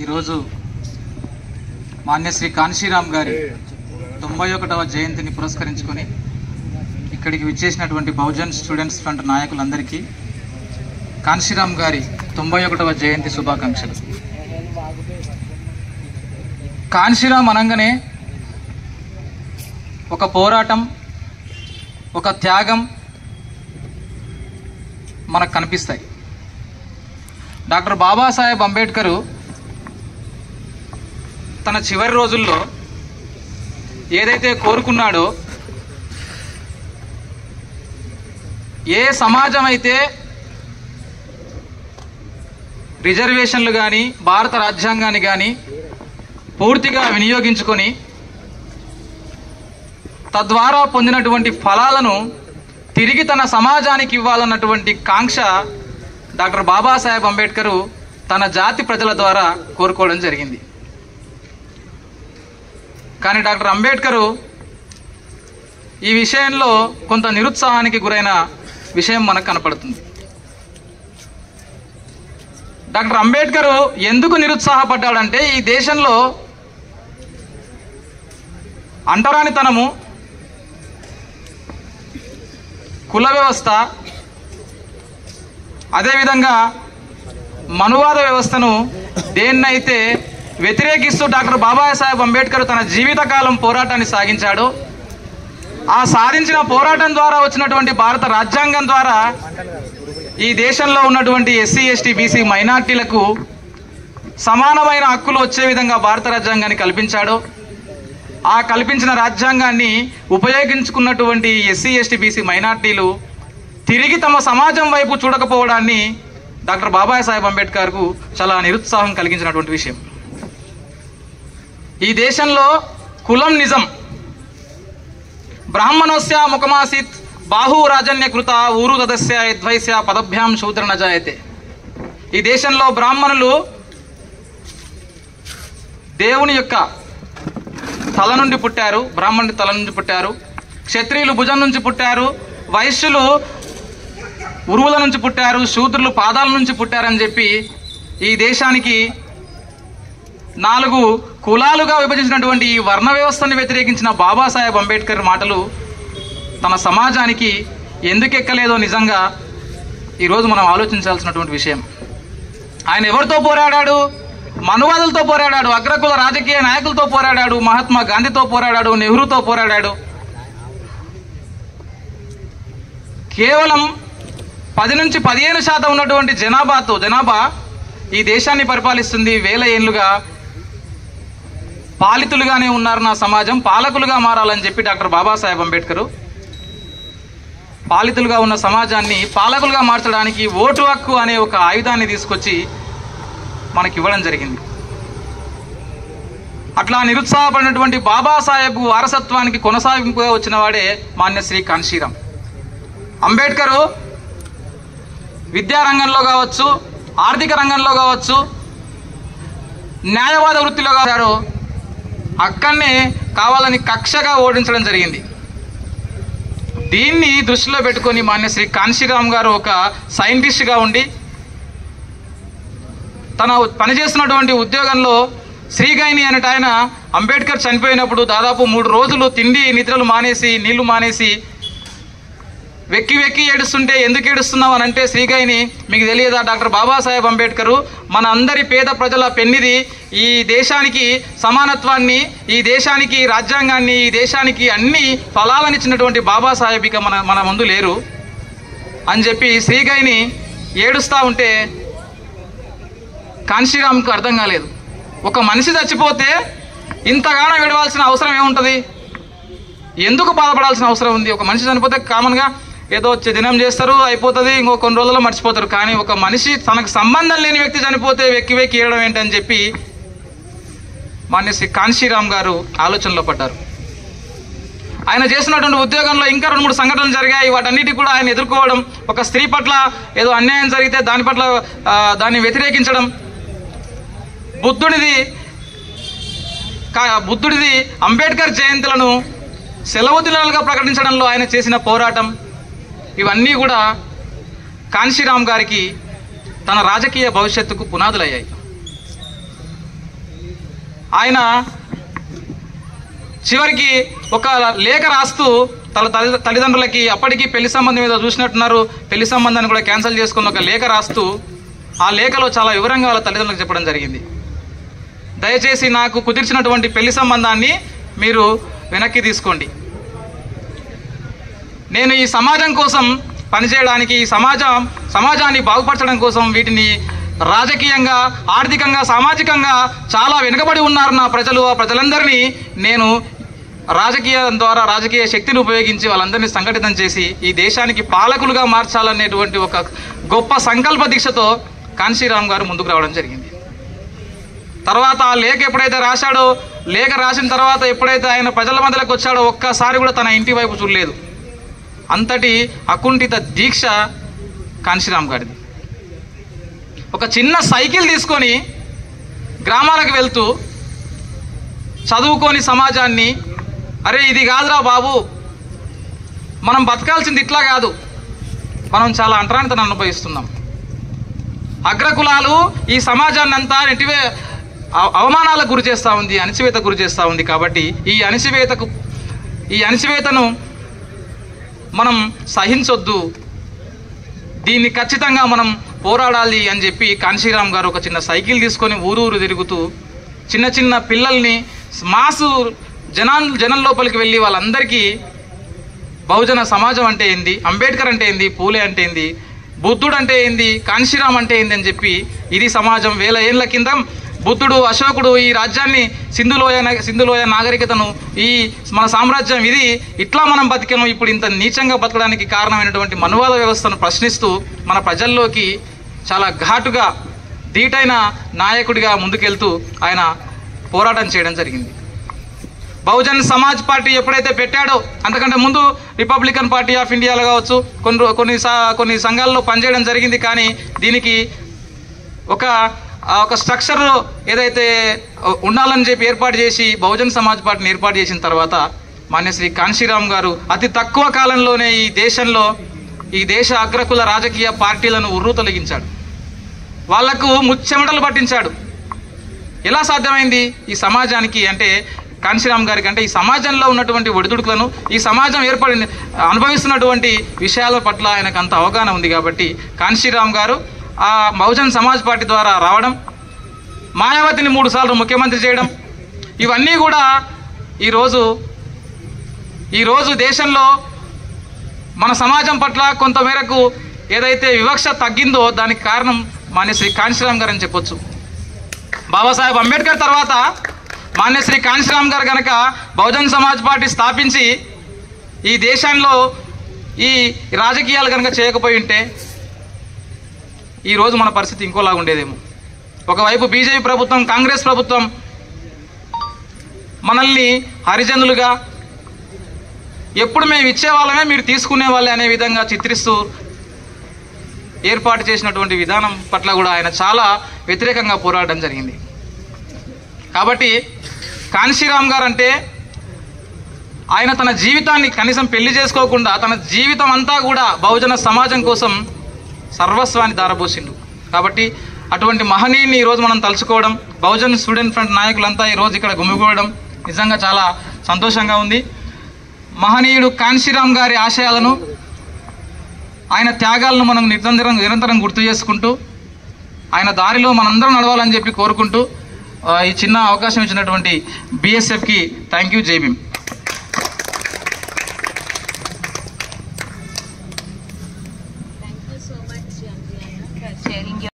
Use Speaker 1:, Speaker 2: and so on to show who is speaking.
Speaker 1: ఈరోజు మాన్యశ్రీ కాన్షీరామ్ గారి 91వ జయంతిని పురస్కరించుకొని ఇక్కడికి విచ్చేసినటువంటి బహుజన్ స్టూడెంట్స్ ఫ్రంట్ నాయకులందరికీ కాన్షీరామ్ గారి 91వ జయంతి శుభాకాంక్షలు. కాన్షీరామ్ అనగానే ఒక పోరాటం, ఒక త్యాగం మనకు కనిపిస్తాయి. డాక్టర్ బాబాసాహెబ్ అంబేద్కర్ తన చివరి రోజుల్లో ఏదైతే కోరుకున్నాడో, ఏ సమాజం అయితే రిజర్వేషన్లు కానీ భారత రాజ్యాంగాన్ని కానీ పూర్తిగా వినియోగించుకొని తద్వారా పొందినటువంటి ఫలాలను తిరిగి తన సమాజానికి ఇవ్వాలన్నటువంటి కాంక్ష డాక్టర్ బాబాసాహెబ్ అంబేద్కర్ తన జాతి ప్రజల ద్వారా కోరుకోవడం జరిగింది. కానీ డాక్టర్ అంబేద్కర్ ఈ విషయంలో కొంత నిరుత్సాహానికి గురైన విషయం మనకు కనపడుతుంది. డాక్టర్ అంబేద్కర్ ఎందుకు నిరుత్సాహపడ్డాడంటే, ఈ దేశంలో అంటరానితనము, కుల వ్యవస్థ, అదేవిధంగా మనువాద వ్యవస్థను దేన్నైతే వ్యతిరేకిస్తూ డాక్టర్ బాబాసాహెబ్ అంబేద్కర్ తన జీవితకాలం పోరాటాన్ని సాగించాడో, ఆ సాధించిన పోరాటం ద్వారా వచ్చినటువంటి భారత రాజ్యాంగం ద్వారా ఈ దేశంలో ఉన్నటువంటి ఎస్సీ, ఎస్టీ, బీసీ మైనార్టీలకు సమానమైన హక్కులు వచ్చే విధంగా భారత రాజ్యాంగాన్ని కల్పించాడో, ఆ కల్పించిన రాజ్యాంగాన్ని ఉపయోగించుకున్నటువంటి ఎస్సీ, ఎస్టీ, బీసీ మైనార్టీలు తిరిగి తమ సమాజం వైపు చూడకపోవడాన్ని డాక్టర్ బాబాసాహెబ్ అంబేద్కర్కు చాలా నిరుత్సాహం కలిగించినటువంటి విషయం. ఈ దేశంలో కులం నిజం, బ్రాహ్మణోస్య ముఖమాసిత్ బాహు రాజన్యకృత ఊరు దదస్య యద్వైస్య పదభ్యాం శూద్ర నజాయతే. ఈ దేశంలో బ్రాహ్మణులు దేవుని యొక్క తల నుండి పుట్టారు, బ్రాహ్మణుడి తల నుండి పుట్టారు. క్షత్రియులు భుజం నుంచి పుట్టారు, వైశ్యులు ఉరువుల నుంచి పుట్టారు, శూద్రులు పాదాల నుంచి పుట్టారని చెప్పి ఈ దేశానికి 4 కులాలుగా విభజించినటువంటి ఈ వర్ణ వ్యవస్థను వ్యతిరేకించిన బాబాసాహెబ్ అంబేద్కర్ మాటలు తన సమాజానికి ఎందుకు ఎక్కలేదో నిజంగా ఈరోజు మనం ఆలోచించాల్సినటువంటి విషయం. ఆయన ఎవరితో పోరాడాడు? మనువాదులతో పోరాడాడు, అగ్రకుల రాజకీయ నాయకులతో పోరాడాడు, మహాత్మా గాంధీతో పోరాడాడు, నెహ్రూతో పోరాడాడు. కేవలం 10 నుంచి 15% ఉన్నటువంటి జనాభా ఈ దేశాన్ని పరిపాలిస్తుంది. వేల ఏళ్లుగా పాలితులుగానే ఉన్నారు నా సమాజం, పాలకులుగా మారాలని చెప్పి డాక్టర్ బాబాసాహెబ్ అంబేద్కర్ పాలితులుగా ఉన్న సమాజాన్ని పాలకులుగా మార్చడానికి ఓటు హక్కు అనే ఒక ఆయుధాన్ని తీసుకొచ్చి మనకి ఇవ్వడం జరిగింది. అట్లా నిరుత్సాహపడినటువంటి బాబాసాహెబ్ వారసత్వానికి కొనసాగింపుగా వచ్చిన వాడే మాన్యశ్రీ కాన్షీరామ్. అంబేద్కర్ విద్యారంగంలో కావచ్చు, ఆర్థిక రంగంలో కావచ్చు, న్యాయవాద వృత్తిలో కావచ్చు, అక్కడనే కావాలని కక్షగా ఓడించడం జరిగింది. దీన్ని దృష్టిలో పెట్టుకొని మాన్యశ్రీ కాన్షీరామ్ గారు ఒక సైంటిస్ట్గా ఉండి తన పనిచేస్తున్నటువంటి ఉద్యోగంలో శ్రీగైని అనేట ఆయన అంబేద్కర్ చనిపోయినప్పుడు దాదాపు 3 రోజులు తిండి నిద్రలు మానేసి, నీళ్లు మానేసి వెక్కి వెక్కి ఏడుస్తుంటే, ఎందుకు ఏడుస్తున్నావు అని అంటే, శ్రీగైని మీకు తెలియదా, డాక్టర్ బాబాసాహెబ్ అంబేద్కర్ మన అందరి పేద ప్రజల పెన్నిది, ఈ దేశానికి సమానత్వాన్ని, ఈ దేశానికి రాజ్యాంగాన్ని, ఈ దేశానికి అన్ని ఫలాలను ఇచ్చినటువంటి బాబాసాహెబ్ ఇక మన ముందు లేరు అని చెప్పి శ్రీగైని ఏడుస్తూ ఉంటే కాన్షీరామ్కు అర్థం కాలేదు. ఒక మనిషి చచ్చిపోతే ఇంతగానో విడవాల్సిన అవసరం ఏముంటుంది? ఎందుకు బాధపడాల్సిన అవసరం ఉంది? ఒక మనిషి చనిపోతే కామన్గా ఏదో దినం చేస్తారు, అయిపోతుంది, ఇంకో కొన్ని రోజుల్లో మర్చిపోతారు. కానీ ఒక మనిషి, తనకు సంబంధం లేని వ్యక్తి చనిపోతే వెక్కి వెక్కి ఏడడం ఏంటని చెప్పి మాన్యశ్రీ కాన్షీరామ్ గారు ఆలోచనలో పడ్డారు. ఆయన చేసినటువంటి ఉద్యోగంలో ఇంకా 2-3 సంఘటనలు జరిగాయి. వాటన్నిటి కూడా ఆయన ఎదుర్కోవడం, ఒక స్త్రీ పట్ల ఏదో అన్యాయం జరిగితే దాని పట్ల దాన్ని వ్యతిరేకించడం, బుద్ధుడిది అంబేద్కర్ జయంతులను సెలవు దినాలుగా ప్రకటించడంలో ఆయన చేసిన పోరాటం, ఇవన్నీ కూడా కాన్షీరామ్ గారికి తన రాజకీయ భవిష్యత్తుకు పునాదులయ్యాయి. ఆయన చివరికి ఒక లేఖ రాస్తూ తల్లిదండ్రులకి అప్పటికి పెళ్లి సంబంధం మీద చూసినట్టున్నారు, పెళ్లి సంబంధాన్ని కూడా క్యాన్సిల్ చేసుకుని ఒక లేఖ రాస్తూ ఆ లేఖలో చాలా వివరంగా వాళ్ళ తల్లిదండ్రులకు చెప్పడం జరిగింది. దయచేసి నాకు కుదిర్చినటువంటి పెళ్లి సంబంధాన్ని మీరు వెనక్కి తీసుకోండి. నేను ఈ సమాజం కోసం పనిచేయడానికి, ఈ సమాజాన్ని బాగుపరచడం కోసం వీటిని రాజకీయంగా, ఆర్థికంగా, సామాజికంగా చాలా వెనుకబడి ఉన్నారు నా ప్రజలు. ఆ ప్రజలందరినీ నేను రాజకీయం ద్వారా, రాజకీయ శక్తిని ఉపయోగించి వాళ్ళందరినీ సంఘటితం చేసి ఈ దేశానికి పాలకులుగా మార్చాలనేటువంటి ఒక గొప్ప సంకల్ప దీక్షతో కాన్షీరామ్ గారు ముందుకు రావడం జరిగింది. తర్వాత ఆ లేఖ ఎప్పుడైతే రాశాడో, లేఖ రాసిన తర్వాత ఎప్పుడైతే ఆయన ప్రజల మధ్యలోకి వచ్చాడో ఒక్కసారి కూడా తన ఇంటి వైపు చూడలేదు. అంతటి అకుంఠిత దీక్ష కాన్షీరామ్ గారిది. ఒక చిన్న సైకిల్ తీసుకొని గ్రామాలకు వెళ్తూ చదువుకొని సమాజాన్ని, అరే ఇది కాదురా బాబు, మనం బతకాల్సింది ఇట్లా కాదు, మనం చాలా అంటరానితనం అనుభవిస్తున్నాం, అగ్రకులాలు ఈ సమాజాన్ని అంతా నెట్టివే అవమానాలకు గురి చేస్తూ ఉంది, అణచివేతకు గురి చేస్తూ ఉంది. కాబట్టి ఈ అణచివేతను మనం సహించొద్దు, దీన్ని ఖచ్చితంగా మనం పోరాడాలి అని చెప్పి కాన్షీరామ్ గారు ఒక చిన్న సైకిల్ తీసుకొని ఊరూరు తిరుగుతూ చిన్న చిన్న పిల్లల్ని మాసు జనం లోపలికి వెళ్ళి వాళ్ళందరికీ బహుజన సమాజం అంటే ఏంది, అంబేద్కర్ అంటే ఏంది, పూలే అంటే ఏంది, బుద్ధుడు అంటే ఏంది, కాన్షీరామ్ అంటే ఏంది అని చెప్పి, ఇది సమాజం 1000 ఏళ్ల కింద బుద్ధుడు, అశోకుడు ఈ రాజ్యాన్ని, సింధులోయ నాగరికతను, ఈ మన సామ్రాజ్యం ఇది, ఇట్లా మనం బతికాము, ఇప్పుడు ఇంత నీచంగా బతకడానికి కారణమైనటువంటి మనువాద వ్యవస్థను ప్రశ్నిస్తూ మన ప్రజల్లోకి చాలా ఘాటుగా, ధీటైన నాయకుడిగా ముందుకెళ్తూ ఆయన పోరాటం చేయడం జరిగింది. బహుజన్ సమాజ్ పార్టీ ఎప్పుడైతే పెట్టాడో, అంతకంటే ముందు రిపబ్లికన్ పార్టీ ఆఫ్ ఇండియాలో కావచ్చు కొన్ని సంఘాల్లో పనిచేయడం జరిగింది. కానీ దీనికి ఒక స్ట్రక్చర్ ఏదైతే ఉండాలని చెప్పి ఏర్పాటు చేసి బహుజన్ సమాజ్ పార్టీని ఏర్పాటు చేసిన తర్వాత మాన్యశ్రీ కాన్షీరామ్ గారు అతి తక్కువ కాలంలోనే ఈ దేశ అగ్రకుల రాజకీయ పార్టీలను ఉర్రూతొలగించాడు, వాళ్లకు ముచ్చెమటలు పట్టించాడు. ఎలా సాధ్యమైంది ఈ సమాజానికి అంటే, కాన్షీరామ్ గారికి అంటే ఈ సమాజంలో ఉన్నటువంటి ఒడిదుడుకులను, ఈ సమాజం అనుభవిస్తున్నటువంటి విషయాల పట్ల ఆయనకు అంత అవగాహన ఉంది. కాబట్టి కాన్షీరామ్ గారు ఆ బహుజన్ సమాజ్ పార్టీ ద్వారా రావడం, మాయావతిని 3 సార్లు ముఖ్యమంత్రి చేయడం, ఇవన్నీ కూడా ఈరోజు దేశంలో మన సమాజం పట్ల కొంతమేరకు ఏదైతే వివక్ష తగ్గిందో దానికి కారణం మాన్యశ్రీ కాన్షీరామ్ గారు అని చెప్పొచ్చు. బాబాసాహెబ్ అంబేద్కర్ తర్వాత మాన్యశ్రీ కాన్షీరామ్ గారు కనుక బహుజన్ సమాజ్ పార్టీ స్థాపించి ఈ దేశంలో ఈ రాజకీయాలు కనుక చేయకపోయి ఉంటే ఈరోజు మన పరిస్థితి ఇంకోలాగా ఉండేదేమో. ఒకవైపు బీజేపీ ప్రభుత్వం, కాంగ్రెస్ ప్రభుత్వం మనల్ని హరిజనులుగా, ఎప్పుడు మేము ఇచ్చేవాళ్ళమే మీరు తీసుకునే వాళ్ళే అనే విధంగా చిత్రిస్తూ ఏర్పాటు చేసినటువంటి విధానం పట్ల కూడా ఆయన చాలా వ్యతిరేకంగా పోరాడడం జరిగింది. కాబట్టి కాన్షీరామ్ గారు అంటే ఆయన తన జీవితాన్ని కనీసం పెళ్లి చేసుకోకుండా తన జీవితం అంతా కూడా బహుజన సమాజం కోసం సర్వస్వాన్ని దారబోసిండు. కాబట్టి అటువంటి మహనీయుని ఈరోజు మనం తలుచుకోవడం, బహుజన్ స్టూడెంట్ ఫ్రంట్ నాయకులంతా ఈరోజు ఇక్కడ గుమిగూడడం నిజంగా చాలా సంతోషంగా ఉంది. మహనీయుడు కాన్షీరామ్ గారి ఆశయాలను, ఆయన త్యాగాలను మనం నిరంతరం గుర్తు చేసుకుంటూ ఆయన దారిలో మనందరం నడవాలని చెప్పి కోరుకుంటూ ఈ చిన్న అవకాశం ఇచ్చినటువంటి BSFకి థ్యాంక్ యూ. జై భీమ్.